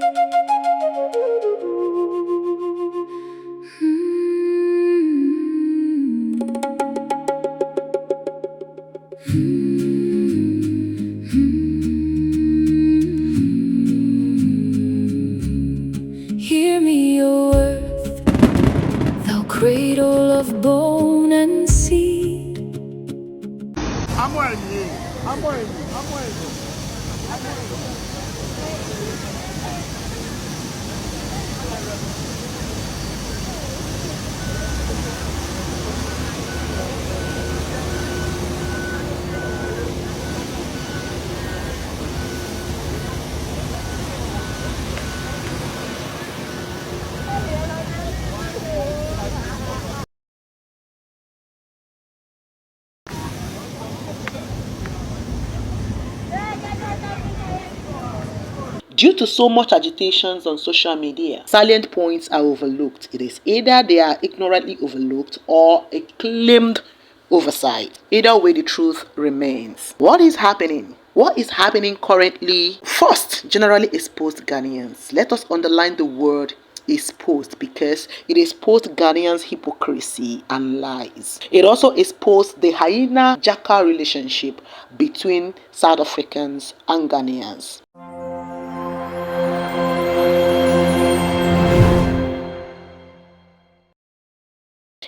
Hear me, O earth, thou cradle of bone and seed. Due to so much agitations on social media, salient points are overlooked. It is either they are ignorantly overlooked or a claimed oversight. Either way, the truth remains. What is happening? What is happening currently? First, generally exposed Ghanaians. Let us underline the word exposed because it exposed Ghanaians' hypocrisy and lies. It also exposed the hyena-jackal relationship between South Africans and Ghanaians.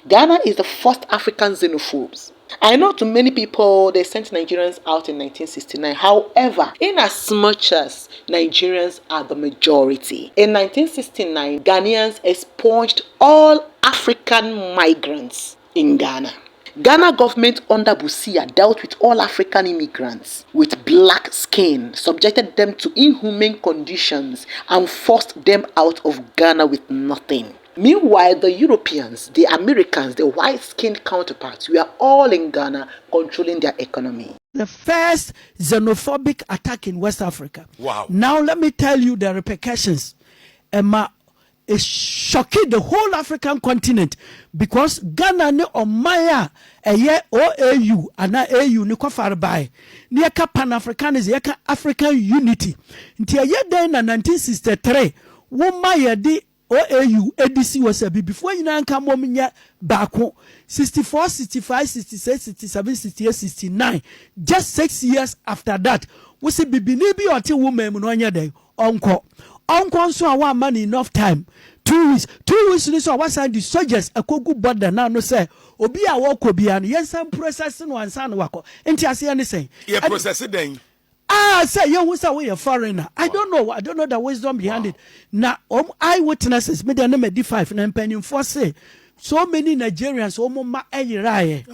Ghana is the first African xenophobes. I know to many people they sent Nigerians out in 1969. However, in as much as Nigerians are the majority, in 1969, Ghanaians expunged all African migrants in Ghana. Ghana government under Busia dealt with all African immigrants with black skin, subjected them to inhumane conditions, and forced them out of Ghana with nothing. Meanwhile, the Europeans, the Americans, the white-skinned counterparts were all in Ghana controlling their economy. The first xenophobic attack in West Africa. Wow. Now let me tell you the repercussions. It's shocking the whole African continent because Ghana ne omaya eye OAU ana AU ne kwafare bai ne yaka Pan-Africanism yaka African unity nti eye den na 1963 woma ye di OAU ADC was a before you know come nya baako 64 65 66 67 68 69 just 6 years after that we see bibini bi ote woman mu no nya den onko so a one man enough time 2 weeks ni so was the soldiers akogu border now no say obi a wako bia no yensam process no ansa no wako enti ase ne say ye process den say you who say we a foreigner. I don't know the wisdom behind it. Now eyewitnesses me dey na me D5 na mpanimfo say so many Nigerians ma eyiraye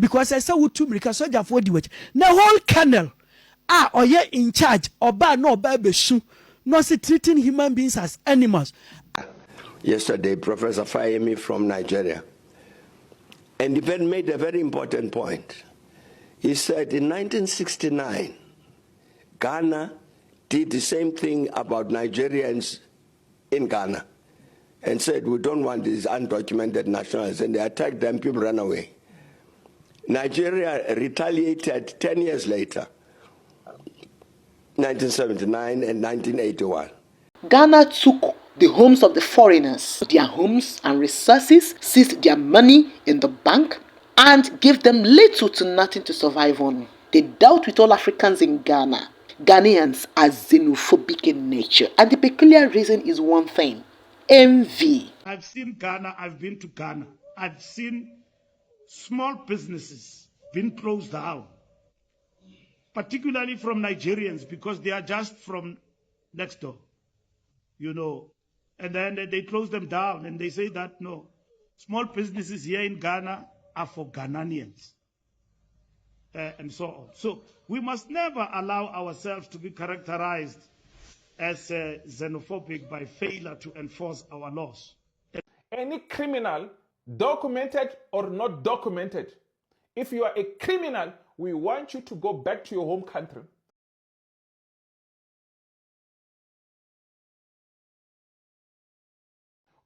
because I say we two America soldier for the watch. Na whole colonel oye in charge oba no oba besu no see treating human beings as animals. Yesterday, Professor Fayemi from Nigeria, and he made a very important point. He said in 1969, Ghana did the same thing about Nigerians in Ghana and said, we don't want these undocumented nationals, and they attacked them, people ran away. Nigeria retaliated 10 years later, 1979 and 1981. Ghana took the homes of the foreigners, their homes and resources, seized their money in the bank, and gave them little to nothing to survive on. They dealt with all Africans in Ghana. Ghanaians are xenophobic in nature, and the peculiar reason is one thing: envy. I've seen Ghana, I've been to Ghana. I've seen small businesses being closed down, particularly from Nigerians, because they are just from next door, you know. And then they close them down and they say that, no, small businesses here in Ghana are for Ghanaians. And so on. So we must never allow ourselves to be characterized as xenophobic by failure to enforce our laws. Any criminal, documented or not documented, if you are a criminal, we want you to go back to your home country.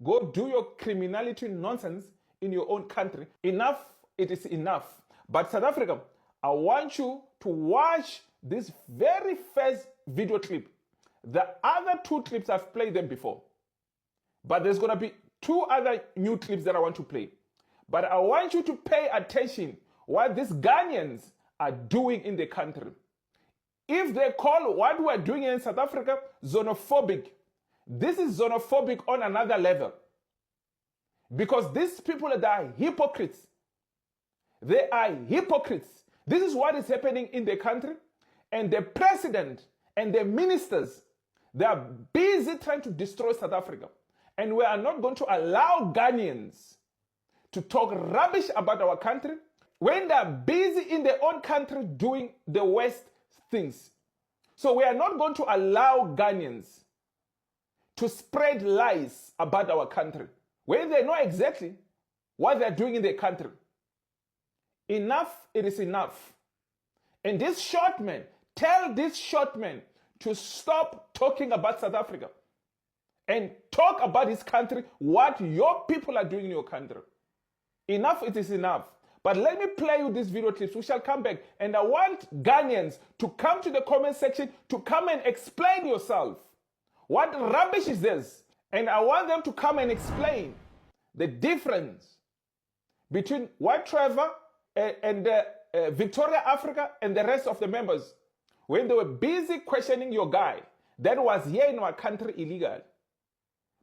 Go do your criminality nonsense in your own country. Enough, it is enough. But South Africa, I want you to watch this very first video clip The other 2 clips, I've played them before. But there's going to be 2 other new clips that I want to play. But I want you to pay attention what these Ghanaians are doing in the country. If they call what we're doing in South Africa xenophobic, this is xenophobic on another level. Because these people are hypocrites. They are hypocrites. This is what is happening in the country. And the president and the ministers, they are busy trying to destroy South Africa. And we are not going to allow Ghanaians to talk rubbish about our country when they are busy in their own country doing the worst things. So we are not going to allow Ghanaians to spread lies about our country when they know exactly what they're doing in their country. Enough, it is enough. And this short man, tell this short man to stop talking about South Africa and talk about his country, what your people are doing in your country. Enough, it is enough. But let me play you these video clips. We shall come back. And I want Ghanaians to come to the comment section to come and explain yourself. What rubbish is this? And I want them to come and explain the difference between White Trevor and Victoria Africa and the rest of the members when they were busy questioning your guy that was here in our country illegal.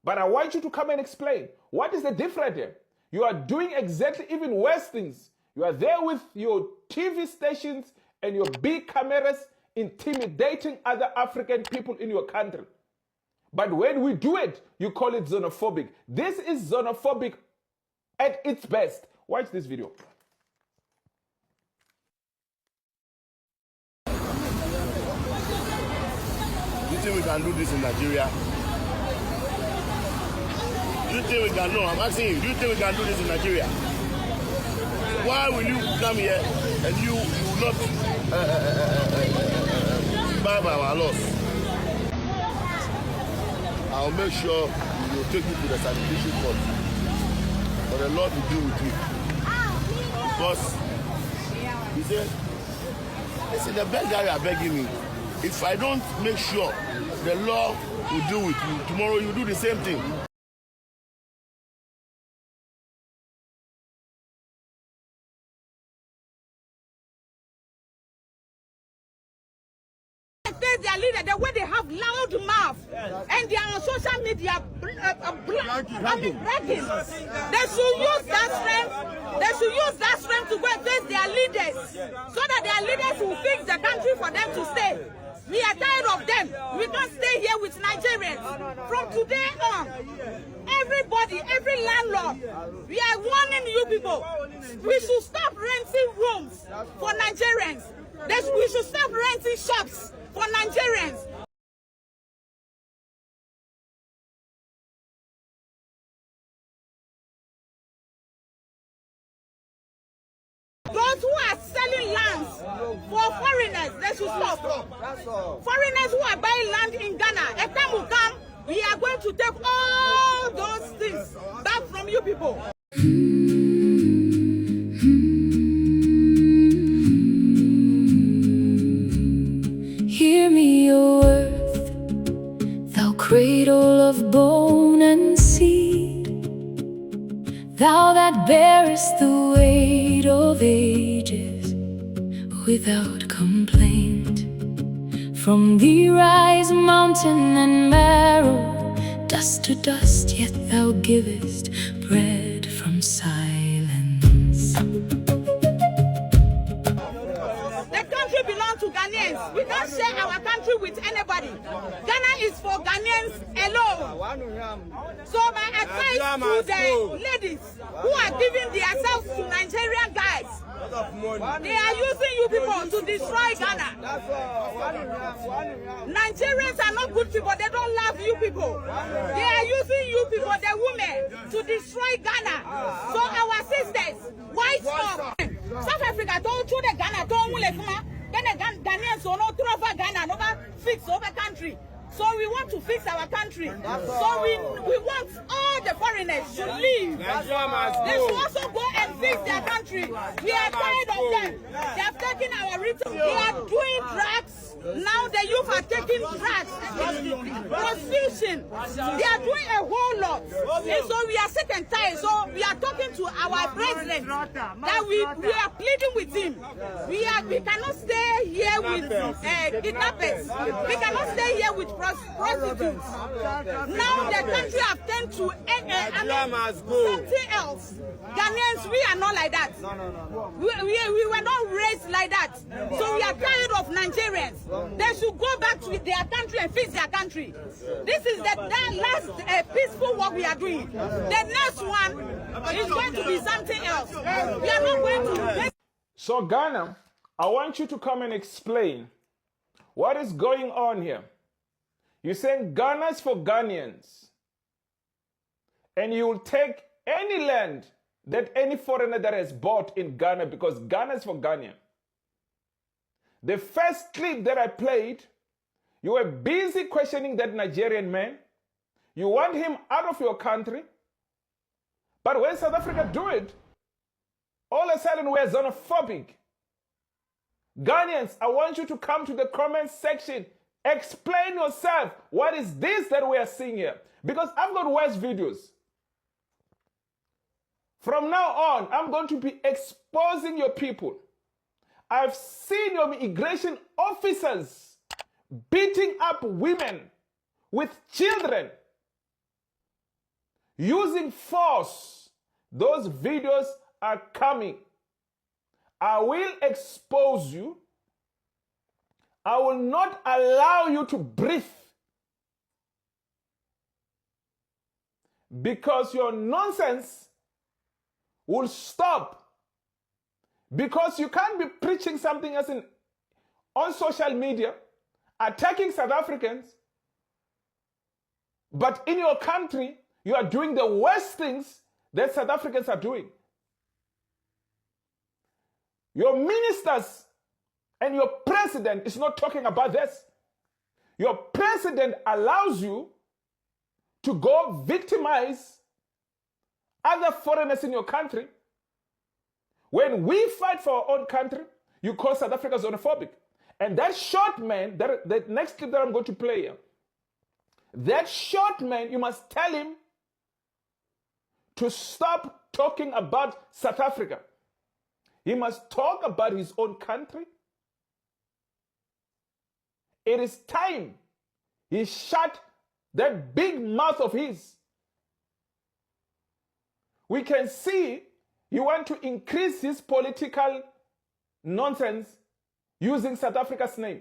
But I want you to come and explain what is the difference here. You are doing exactly even worse things. You are there with your TV stations and your big cameras intimidating other African people in your country. But when we do it, you call it xenophobic. This is xenophobic at its best. Watch this video. Do you think we can do this in Nigeria? Do you think we can? No, I'm asking you. Do you think we can do this in Nigeria? Why will you come here and you will not abide by our laws? I'll make sure we will take you to the sanitation court for the law to deal with you. Because you say, listen, the best guy you are begging me. If I don't make sure the law will deal with you, tomorrow you do the same thing. Their leader, the way they have loud mouth and they are on social media bragging. They should use that strength. They should use that strength to go against their leaders, so that their leaders will fix the country for them to stay. We are tired of them. We can't stay here with Nigerians. From today on, everybody, every landlord, we are warning you people. We should stop renting rooms for Nigerians. We should stop renting shops for Nigerians. Those who are selling lands for foreigners, they should stop. Foreigners who are buying land in Ghana, a time will come, we are going to take all those things back from you people. Hear me, O earth, thou cradle of bone and seed, thou that bearest the weight of ages without complaint. From thee rise mountain and marrow, dust to dust, yet thou givest bread from silence. To Ghanaians. We can't share our country with anybody. Ghana is for Ghanaians alone. So my advice to the ladies who are giving themselves to Nigerian guys, they are using you people to destroy Ghana. Nigerians are not good people. They don't love you people. They are using you people, the women, to destroy Ghana. So our sisters, wise up. South Africa don't choose the Ghana, don't then the Ghanaians will not throw over Ghana, over fix over country. So we want to fix our country. So we want all the foreigners to leave. They should also go and fix their country. We are tired of them. They have taken our return. They are doing drugs. Now the youth are taking drugs, prostitution. They are doing a whole lot. And so we are sick and tired. So we are talking to our president that we are pleading with him. We cannot stay here with kidnappers. We cannot stay here with prostitutes. Now the country have turned to something else. Ghanaians, we are not like that. We were not raised like that. So we are tired of Nigerians. They should go back to their country and fix their country. This is the last peaceful work we are doing. The next one is going to be something else. We are not going to. So Ghana, I want you to come and explain what is going on here. You're saying Ghana is for Ghanaians, and you will take any land that any foreigner that has bought in Ghana because Ghana is for Ghanaian. The first clip that I played, you were busy questioning that Nigerian man. You want him out of your country. But when South Africa do it, all of a sudden we're xenophobic. Ghanaians, I want you to come to the comment section. Explain yourself. What is this that we are seeing here? Because I've got worse videos. From now on, I'm going to be exposing your people. I've seen your immigration officers beating up women with children, using force. Those videos are coming. I will expose you. I will not allow you to breathe. Because your nonsense will stop. Because you can't be preaching something else on social media, attacking South Africans, but in your country, you are doing the worst things that South Africans are doing. Your ministers and your president is not talking about this. Your president allows you to go victimize other foreigners in your country. When we fight for our own country, you call South Africa xenophobic. And that short man, the next clip that I'm going to play here, that short man, you must tell him to stop talking about South Africa. He must talk about his own country. It is time he shut that big mouth of his. We can see you want to increase his political nonsense using South Africa's name.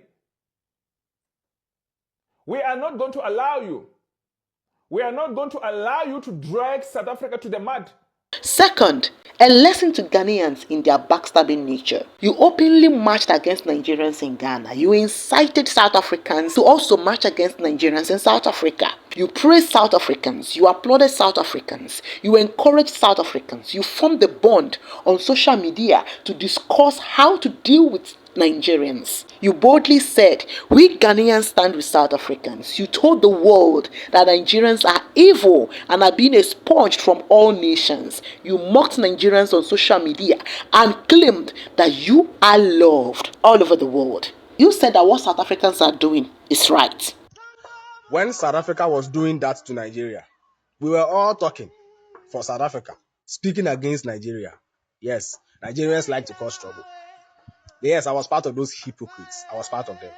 We are not going to allow you. We are not going to allow you to drag South Africa to the mud. Second, a lesson to Ghanaians in their backstabbing nature. You openly marched against Nigerians in Ghana. You incited South Africans to also march against Nigerians in South Africa. You praised South Africans. You applauded South Africans. You encouraged South Africans. You formed the bond on social media to discuss how to deal with Nigerians. You boldly said, we Ghanaians stand with South Africans. You told the world that Nigerians are evil and are being expunged from all nations. You mocked Nigerians on social media and claimed that you are loved all over the world. You said that what South Africans are doing is right. When South Africa was doing that to Nigeria, we were all talking for South Africa, speaking against Nigeria. Yes, Nigerians like to cause trouble. Yes, I was part of those hypocrites. I was part of them.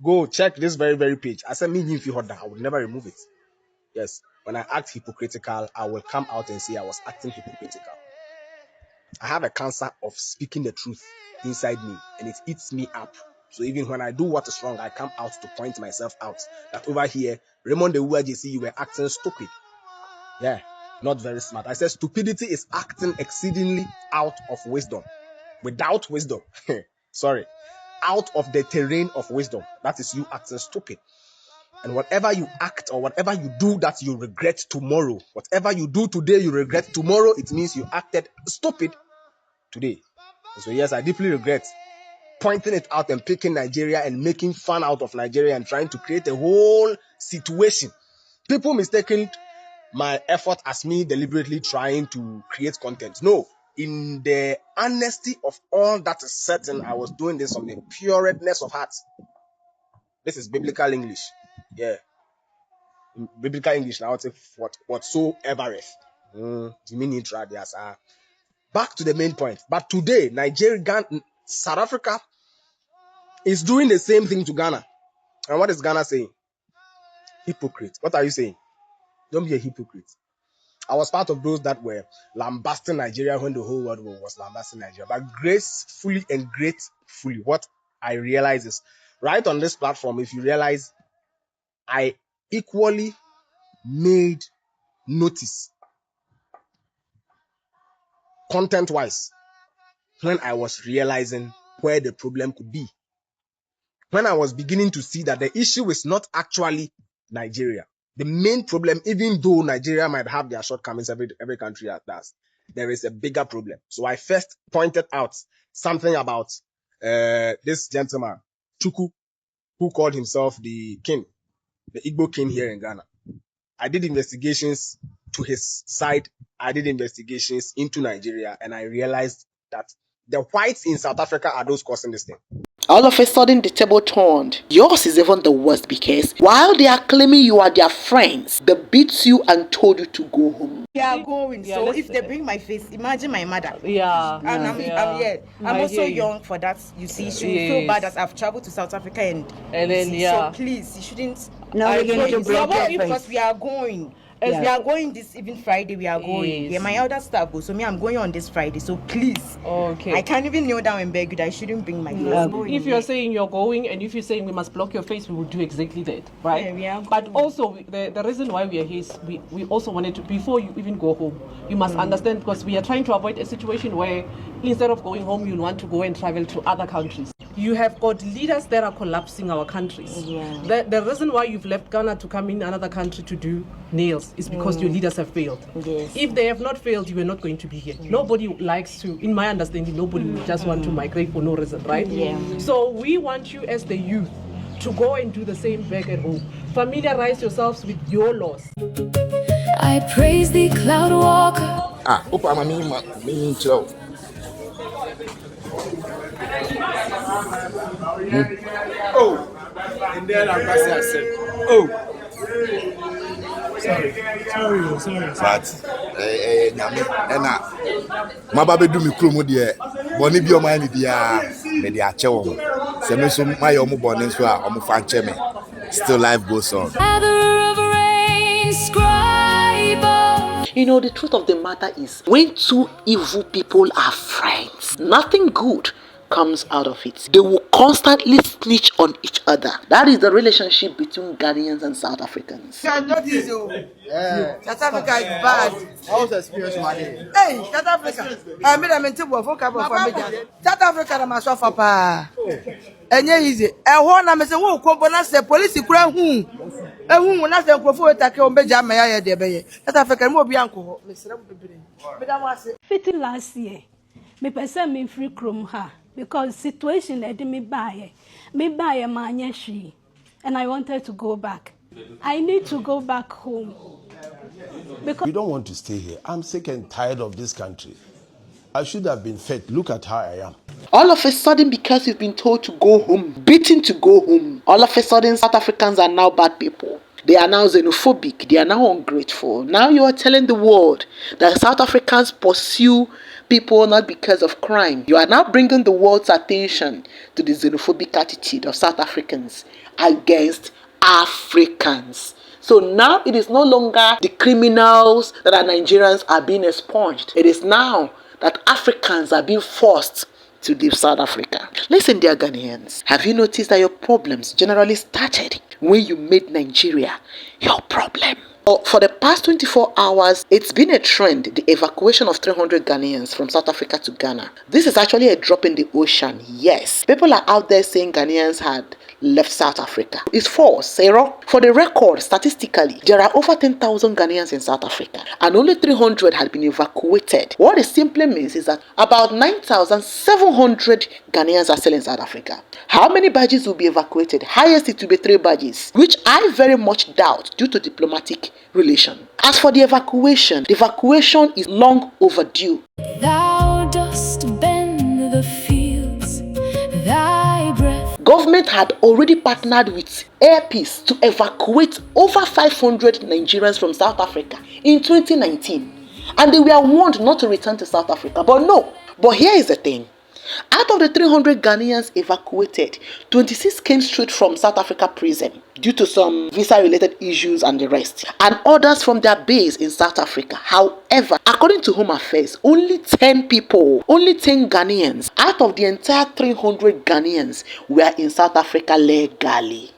Go check this very page. I said, I would never remove it. Yes, when I act hypocritical, I will come out and say I was acting hypocritical. I have a cancer of speaking the truth inside me, and it eats me up. So even when I do what is wrong, I come out to point myself out. That over here, Raymond the JC, you were acting stupid. Yeah, not very smart. I said stupidity is acting exceedingly out of wisdom. Without wisdom, sorry, out of the terrain of wisdom. That is you acting stupid. And whatever you act or whatever you do that you regret tomorrow, whatever you do today you regret tomorrow, it means you acted stupid today. And so yes, I deeply regret pointing it out and picking Nigeria and making fun out of Nigeria and trying to create a whole situation. People mistaken my effort as me deliberately trying to create content. No, in the honesty of all that is certain, I was doing this from the pureness of heart. This is biblical English. Yeah. In biblical English now, it's whatsoever. Back to the main point. But today, South Africa is doing the same thing to Ghana. And what is Ghana saying? Hypocrite. What are you saying? Don't be a hypocrite. I was part of those that were lambasting Nigeria when the whole world was lambasting Nigeria. But gracefully and gratefully, what I realize is, right on this platform, if you realize, I equally made notice, content-wise, when I was realizing where the problem could be. When I was beginning to see that the issue is not actually Nigeria. The main problem, even though Nigeria might have their shortcomings, every country does, there is a bigger problem. So I first pointed out something about this gentleman, Chuku, who called himself the king, the Igbo king here in Ghana. I did investigations to his side. I did investigations into Nigeria, and I realized that the whites in South Africa are those causing this thing. All of a sudden, the table turned. Yours is even the worst because while they are claiming you are their friends, they beat you and told you to go home. We are going. So if they bring my face, imagine my mother. And I'm here. I'm also young for that. You see, she will feel bad that I've traveled to South Africa and then so please, you shouldn't. No, we're going to break because we are going. As we are going this even Friday, we are going. Yes. Yeah, my elder staff goes. So me, I'm going on this Friday. So please, I can't even kneel down and beg you that I shouldn't bring my face. If you're saying you're going, and if you're saying we must block your face, we will do exactly that, right? Yeah, we are but also, the reason why we are here is we also wanted to, before you even go home, you must understand, because we are trying to avoid a situation where instead of going home, you'll want to go and travel to other countries. You have got leaders that are collapsing our countries. The reason why you've left Ghana to come in another country to do nails is because your leaders have failed. If they have not failed, you are not going to be here. Nobody likes to, in my understanding, nobody would just want to migrate for no reason, right? So we want you as the youth to go and do the same back at home. Familiarize yourselves with your laws. I praise thee, cloud walker. And then I said, sorry. But Mababe do me krumu de boni bi o man bia me de ache wo se me so my omo boni so a omo fa nche me. Still life goes on. You know, the truth of the matter is, when two evil people are friends, nothing good comes out of it. They will constantly snitch on each other. That is the relationship between Ghanaians and South Africans. South Africa is bad. How's the experience one day? Hey, South Africa. I made a mental work for family. South Africa, I'm a sofa pa. And yeah, easy. I want to say, who company the police crowd who? And who will not say, for attack on Benjamin, dear. South Africa, more be uncle. Fitting last year, me person me free chrome her because situation led me buy a man she, and I wanted to go back. I need to go back home. Because we don't want to stay here. I'm sick and tired of this country. I should have been fed. Look at how I am. All of a sudden, because you've been told to go home, beaten to go home, all of a sudden South Africans are now bad people. They are now xenophobic. They are now ungrateful. Now you are telling the world that South Africans pursue people not because of crime. You are now bringing the world's attention to the xenophobic attitude of South Africans against Africans. So now it is no longer the criminals that are Nigerians are being expunged. It is now that Africans are being forced to leave South Africa. Listen, dear Ghanaians, have you noticed that your problems generally started when you made Nigeria your problem? For the past 24 hours, it's been a trend, the evacuation of 300 Ghanaians from South Africa to Ghana. This is actually a drop in the ocean, yes. People are out there saying Ghanaians had left South Africa. It's false, Sarah. For the record, statistically, there are over 10,000 Ghanaians in South Africa, and only 300 had been evacuated. What it simply means is that about 9,700 Ghanaians are still in South Africa. How many badges will be evacuated? Highest it will be 3 badges, which I very much doubt due to diplomatic relation. As for the evacuation is long overdue. Thou dost bend the fields, thy breath. Government had already partnered with Air Peace to evacuate over 500 Nigerians from South Africa in 2019. And they were warned not to return to South Africa. But no. But here is the thing. Out of the 300 Ghanaians evacuated, 26 came straight from South Africa prison due to some visa-related issues and the rest, and others from their base in South Africa. However, according to Home Affairs, only 10 Ghanaians out of the entire 300 Ghanaians were in South Africa legally.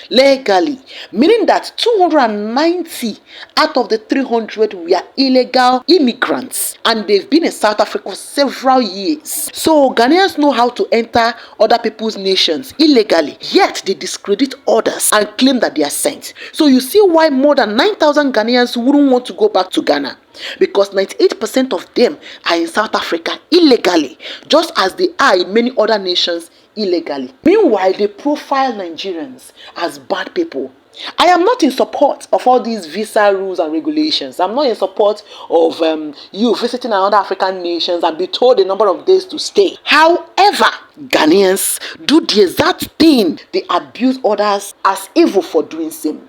Legally, meaning that 290 out of the 300 were illegal immigrants, and they've been in South Africa for several years. So Ghanaians know how to enter other people's nations illegally, yet they discredit others and claim that they are sent. So you see why more than 9,000 Ghanaians wouldn't want to go back to Ghana, because 98% of them are in South Africa illegally, just as they are in many other nations illegally. Meanwhile, they profile Nigerians as bad people. I am not in support of all these visa rules and regulations. I'm not in support of you visiting another African nations and be told the number of days to stay. However, Ghanaians do the exact thing. They abuse others as evil for doing same.